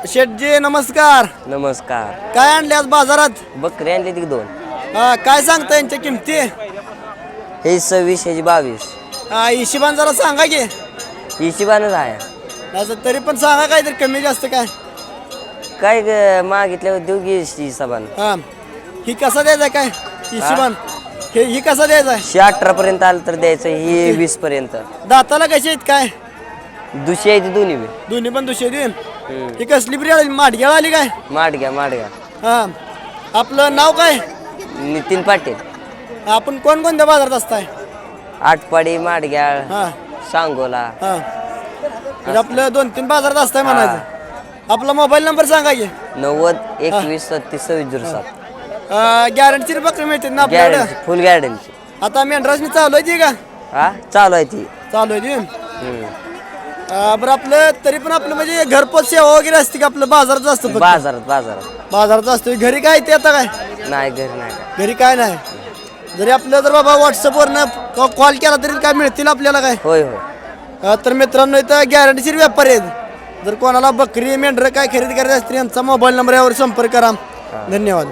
शेटजी नमस्कार. नमस्कार. काय आणले आज बाजारात? बकरी आणली ती 2. काय सांगता यांच्या किमती? हे 26 ह्याची 22. हिशोबान जरा सांगा की. हिशोबानच आहे. असं तरी पण सांगा काहीतरी कमी जास्त काय. काय मागितल्यावर देऊ की हिशोबान. हा ही कसा द्यायचा काय हिशोबान? ही कसा द्यायचा? 18 पर्यंत आलं तर द्यायचं. ही 20 पर्यंत. दाताला कशी आहेत काय? दुशी आहे ती दोन्ही बी. दोन्ही पण दुसरी देईन. ही कसली ब्रीड आली? माडग्याळ आली काय? माडग्या. हा आपलं नाव काय? नितीन पाटील. आपण कोणकोणत्या बाजारात असताय? आटपाडी, माडग्याळ, हा सांगोला. हा म्हणजे आपलं 2-3 बाजारात असताय म्हणायचं. आपला मोबाईल नंबर सांगा की. 90 21 36 2607. गॅरंटीची बकरी मिळते ना आपल्याकडे? गॅरंटी, फुल गॅरंटी. आता मेंढरासनी चालू आहे ती का? हा चालू आहे ती. चालू आहे ती. बरं आपलं तरी पण आपलं म्हणजे घरपोच सेवा वगैरे असते का? आपलं बाजारात असतं फक्त? बाजारात असतो. घरी काय ते आता काय? नाही घरी नाही काय. घरी काय नाही. जरी आपलं जर बाबा व्हॉट्सअपवरनं कॉल केला तरी काय मिळतील आपल्याला काय? होय. तर मित्रांनो इथं गॅरंटीशीर व्यापारी आहेत. जर कोणाला बकरी मेंढरं काय खरेदी करायची असतील यांचा मोबाईल नंबर यावर संपर्क करा. धन्यवाद.